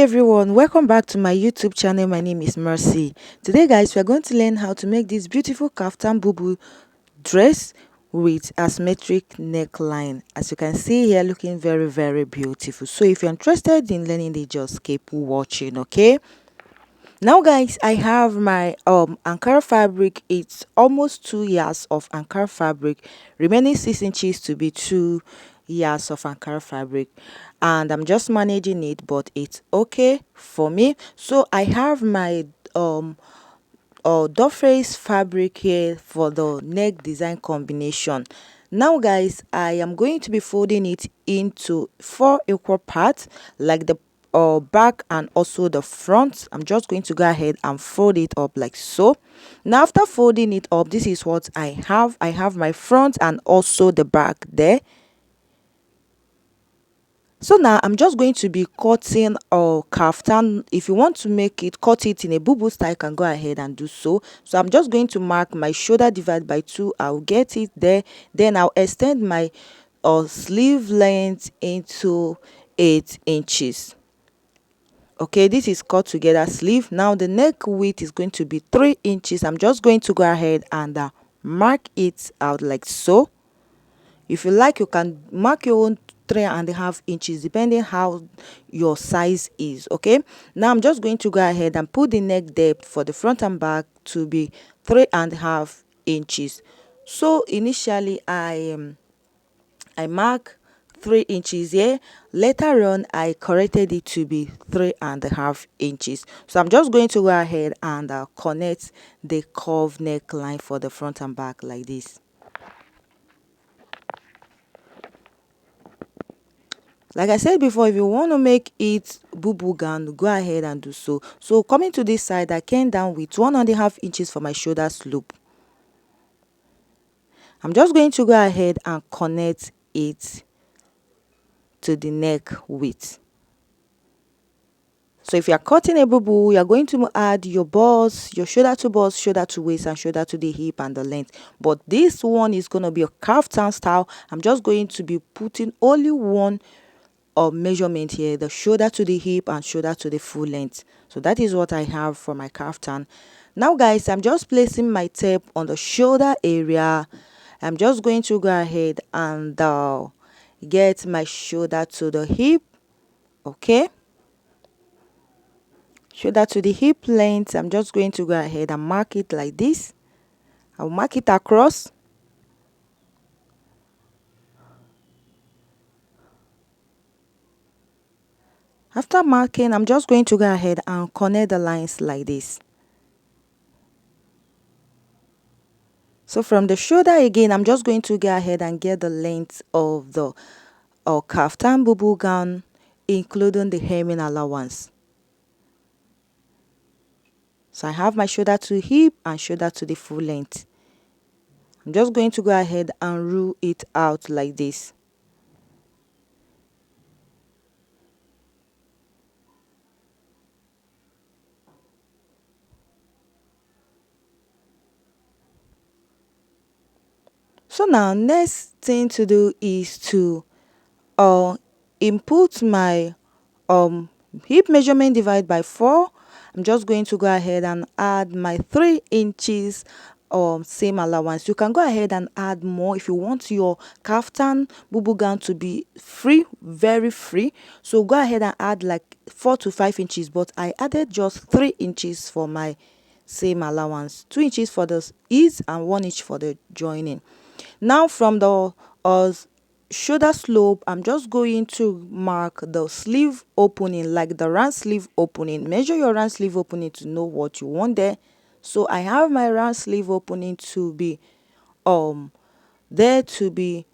everyone, welcome back to my YouTube channel. My name is Mercy. Today guys, we are going to learn how to make this beautiful kaftan bubu dress with asymmetric neckline. As you can see here, looking very beautiful. So if you're interested in learning it, just keep watching, okay? Now guys, I have my Ankara fabric. It's almost 2 years of Ankara fabric, remaining 6 inches to be 2 years of Ankara fabric, and I'm just managing it, but it's okay for me. So I have my face fabric here for the neck design combination. Now guys, I am going to be folding it into 4 equal parts, like the back and also the front. I'm just going to go ahead and fold it up like so. Now after folding it up, this is what I have my front and also the back there. So now I'm just going to be cutting a kaftan. If you want to make it, cut it in a bubu style, you can go ahead and do so. So I'm just going to mark my shoulder divide by 2. I'll get it there. Then I'll extend my sleeve length into 8 inches. Okay, this is cut together sleeve. Now the neck width is going to be 3 inches. I'm just going to go ahead and mark it out like so. If you like, you can mark your own 3.5 inches depending how your size is. Okay, now I'm just going to go ahead and put the neck depth for the front and back to be 3.5 inches. So initially I mark 3 inches here. Later on I corrected it to be 3.5 inches. So I'm just going to go ahead and connect the curved neckline for the front and back like this. Like I said before, if you want to make it bubu gown, go ahead and do so. So coming to this side, I came down with 1.5 inches for my shoulder slope. I'm just going to go ahead and connect it to the neck width. So if you are cutting a bubu, you are going to add your bust, your shoulder to bust, shoulder to waist, and shoulder to the hip and the length. But this one is going to be a kaftan style. I'm just going to be putting only one measurement here, the shoulder to the hip and shoulder to the full length. So that is what I have for my kaftan. Now guys, I'm just placing my tape on the shoulder area. I'm just going to go ahead and get my shoulder to the hip. Okay, shoulder to the hip length. I'm just going to go ahead and mark it like this. I'll mark it across. After marking, I'm just going to go ahead and connect the lines like this. So from the shoulder again, I'm just going to go ahead and get the length of the kaftan bubu gown, including the hemming allowance. So I have my shoulder to hip and shoulder to the full length. I'm just going to go ahead and rule it out like this. So now next thing to do is to input my hip measurement divide by 4. I'm just going to go ahead and add my 3 inches same allowance. You can go ahead and add more if you want your kaftan bubu gown to be free, very free. So go ahead and add like 4 to 5 inches, but I added just 3 inches for my same allowance, 2 inches for the ease and 1 inch for the joining. Now from the shoulder slope, I'm just going to mark the sleeve opening, like the round sleeve opening. Measure your round sleeve opening to know what you want there. So I have my round sleeve opening to be there to be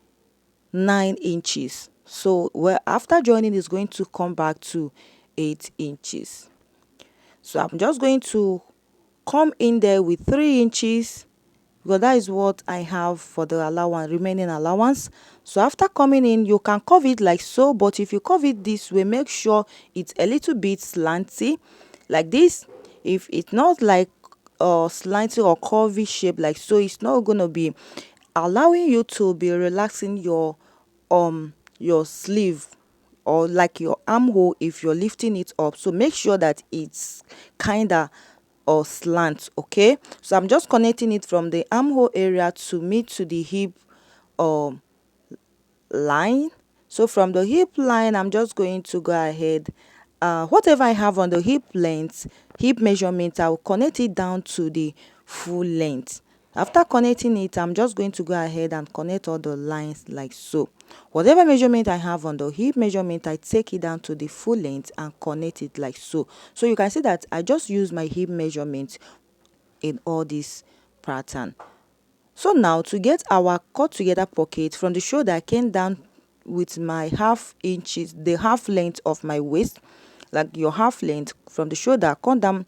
9 inches. So after joining is going to come back to 8 inches. So I'm just going to come in there with 3 inches, because that is what I have for the remaining allowance. So after coming in, you can curve it like so, but if you curve it this way, make sure it's a little bit slanty like this. If it's not like slanty or curvy shape like so, it's not going to be allowing you to be relaxing your sleeve or like your armhole if you're lifting it up. So make sure that it's kinda or slant. Okay, so I'm just connecting it from the armhole area to meet to the hip um line. So from the hip line, I'm just going to go ahead, whatever I have on the hip length, hip measurement, I'll connect it down to the full length. After connecting it, I'm just going to go ahead and connect all the lines like so. Whatever measurement I have on the hip measurement, I take it down to the full length and connect it like so. So you can see that I just use my hip measurement in all this pattern. So now to get our cut together pocket, from the shoulder I came down with my half inches, the half length of my waist, like your half length from the shoulder, come down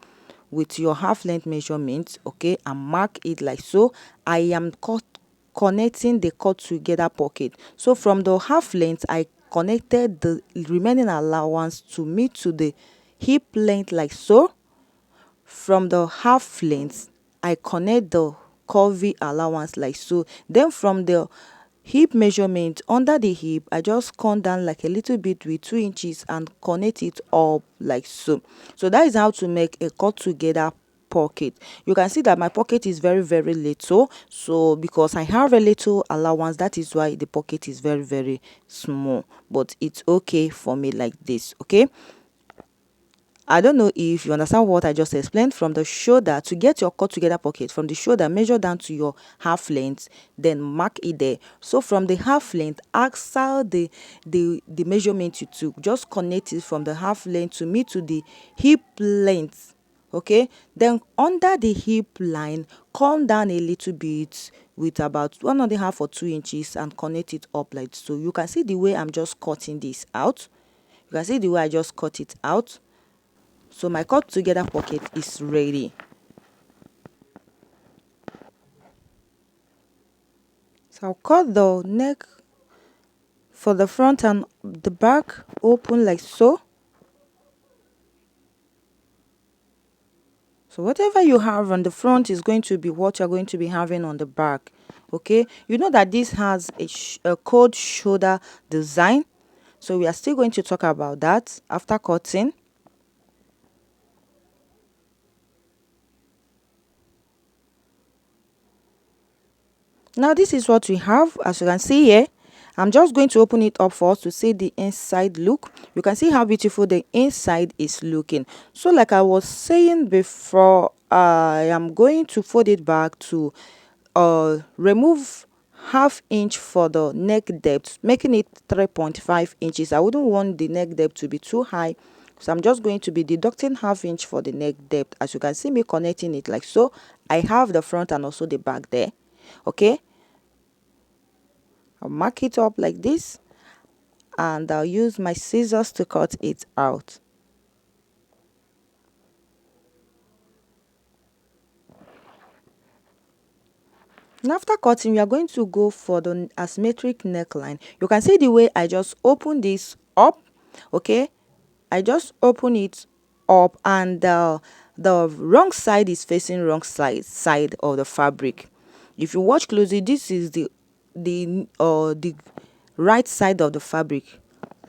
with your half length measurement, okay, and mark it like so. I am connecting the cut together pocket. So from the half length, I connected the remaining allowance to meet to the hip length like so. From the half length, I connect the curvy allowance like so. Then from the hip measurement under the hip, I just come down like a little bit with 2 inches and connect it up like so. So that is how to make a cut together pocket. You can see that my pocket is very little, so because I have a little allowance, that is why the pocket is very small, but it's okay for me like this. Okay, I don't know if you understand what I just explained. From the shoulder, to get your cut together pocket, from the shoulder, measure down to your half length, then mark it there. So from the half length, axle the measurement you took, just connect it from the half length to meet to the hip length. Okay, then under the hip line, come down a little bit with about 1.5 or 2 inches and connect it up like so. You can see the way I'm just cutting this out. You can see the way I just cut it out. So my cut together pocket is ready. So I'll cut the neck for the front and the back open like so. So whatever you have on the front is going to be what you're going to be having on the back. Okay, you know that this has a cold shoulder design, so we are still going to talk about that after cutting. Now this is what we have. As you can see here, I'm just going to open it up for us to see the inside look. You can see how beautiful the inside is looking. So like I was saying before, I am going to fold it back to remove half inch for the neck depth, making it 3.5 inches. I wouldn't want the neck depth to be too high, so I'm just going to be deducting half inch for the neck depth. As you can see me connecting it like so, I have the front and also the back there. Okay, I'll mark it up like this and I'll use my scissors to cut it out. Now after cutting, we are going to go for the asymmetric neckline. You can see the way I just open this up. Okay, I just open it up and the wrong side is facing wrong side of the fabric. If you watch closely, this is the right side of the fabric.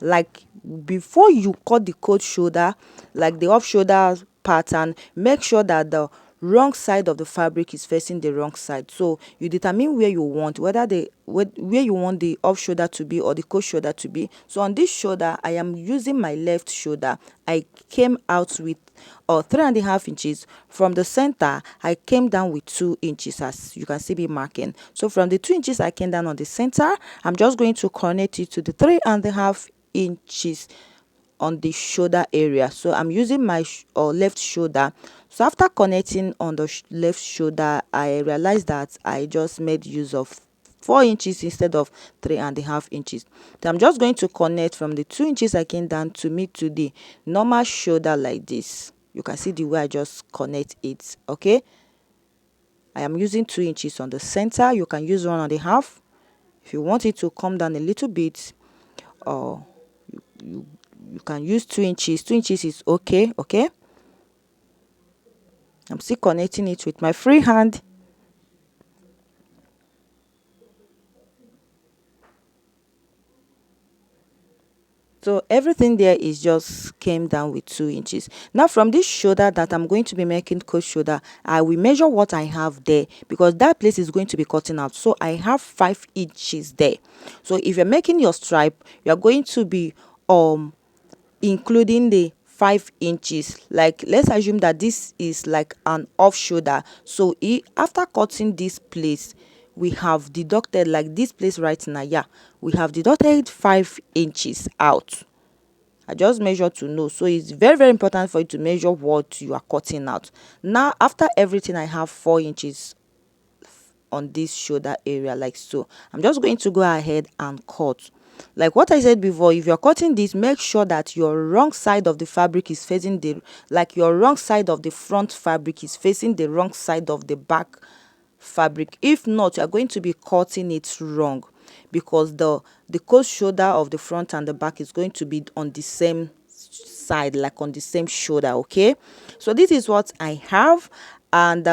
Like before you cut the coat shoulder, like the off shoulder pattern, make sure that the wrong side of the fabric is facing the wrong side. So you determine where you want, whether where you want the off shoulder to be or the coat shoulder to be. So on this shoulder, I am using my left shoulder. I came out with 3.5 inches. From the center, I came down with 2 inches, as you can see me marking. So from the 2 inches I came down on the center, I'm just going to connect it to the 3.5 inches on the shoulder area. So I'm using my left shoulder. So after connecting on the left shoulder, I realized that I just made use of 4 inches instead of 3.5 inches. So I'm just going to connect from the 2 inches I came down to meet to the normal shoulder like this. You can see the way I just connect it. Okay, I am using 2 inches on the center. You can use 1.5 if you want it to come down a little bit, or you can use 2 inches. 2 inches is okay. Okay, I'm still connecting it with my free hand. So everything there is just came down with 2 inches. Now from this shoulder that I'm going to be making coat shoulder, I will measure what I have there, because that place is going to be cutting out. So I have 5 inches there. So if you're making your stripe, you're going to be including the 5 inches. Like, let's assume that this is like an off shoulder. So after cutting this place, we have deducted, like this place right now, yeah, we have deducted 5 inches out. I just measure to know. So it's very, very important for you to measure what you are cutting out. Now after everything, I have 4 inches on this shoulder area, like so. I'm just going to go ahead and cut. Like what I said before, if you're cutting this, make sure that your wrong side of the fabric is facing the, like your wrong side of the front fabric is facing the wrong side of the back fabric. If not, you're going to be cutting it wrong, because the coat shoulder of the front and the back is going to be on the same side, like on the same shoulder. Okay, so this is what I have. And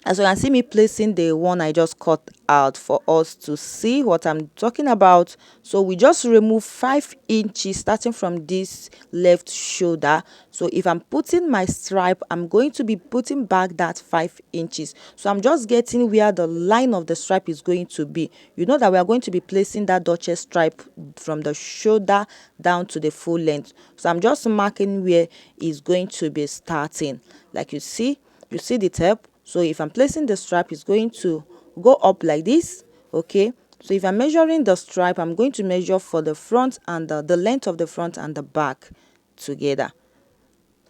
as you can see me placing the one I just cut out for us to see what I'm talking about. So we just remove 5 inches starting from this left shoulder. So if I'm putting my stripe, I'm going to be putting back that 5 inches. So I'm just getting where the line of the stripe is going to be. You know that we are going to be placing that Duchess stripe from the shoulder down to the full length. So I'm just marking where it's going to be starting. Like you see the tape. So if I'm placing the strap, it's going to go up like this. Okay, so if I'm measuring the stripe, I'm going to measure for the front and the length of the front and the back together.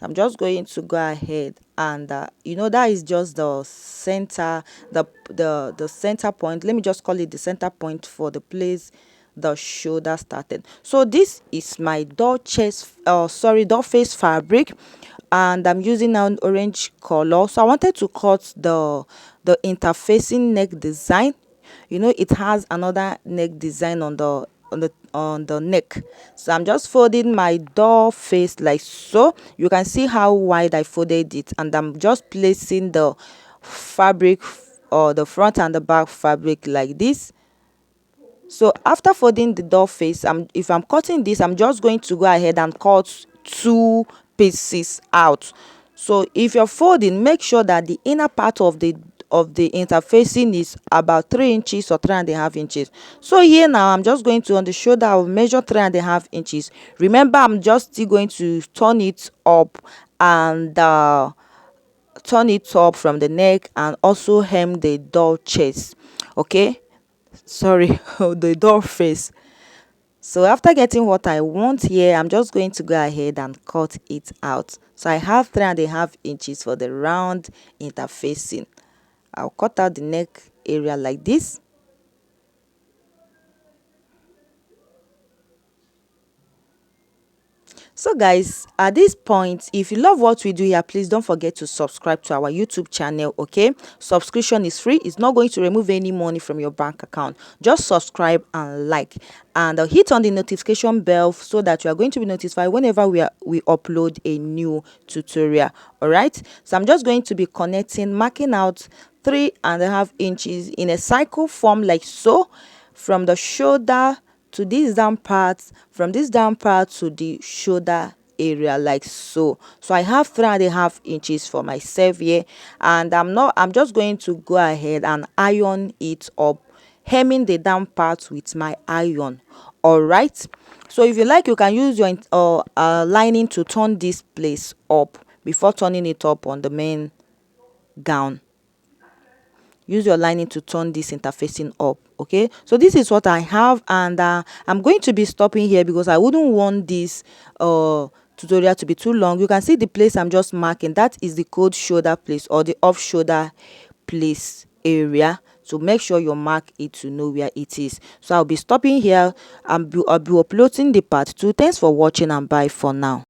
I'm just going to go ahead and you know, that is just the center, the center point. Let me just call it the center point for the place the shoulder started. So this is my door face fabric, and I'm using an orange color. So I wanted to cut the interfacing neck design. You know, it has another neck design on the neck. So I'm just folding my door face like so. You can see how wide I folded it, and I'm just placing the fabric, or the front and the back fabric, like this. So after folding the door face, if I'm cutting this, I'm just going to go ahead and cut 2 pieces out. So if you're folding, make sure that the inner part of the interfacing is about 3 inches or 3.5 inches. So here now, I'm just going to, on the shoulder, I'll measure 3.5 inches. Remember, I'm just still going to turn it up and turn it up from the neck, and also hem the door chest. Okay, sorry, the door face. So after getting what I want here, I'm just going to go ahead and cut it out. So I have 3.5 inches for the round interfacing. I'll cut out the neck area like this. So guys, at this point, if you love what we do here, please don't forget to subscribe to our YouTube channel. Okay, subscription is free. It's not going to remove any money from your bank account. Just subscribe and like, and hit on the notification bell so that you are going to be notified whenever we upload a new tutorial. All right, so I'm just going to be connecting, marking out 3.5 inches in a cycle form, like so, from the shoulder to this down part, from this down part to the shoulder area, like so. So I have 3.5 inches for myself here, and I'm just going to go ahead and iron it up, hemming the down part with my iron. All right, so if you like, you can use your lining to turn this place up before turning it up on the main gown. Use your lining to turn this interfacing up. Okay, so this is what I have, and I'm going to be stopping here because I wouldn't want this tutorial to be too long. You can see the place I'm just marking, that is the cold shoulder place, or the off shoulder place area. So make sure you mark it to know where it is. So I'll be stopping here, and I'll be uploading the part 2. Thanks for watching, and bye for now.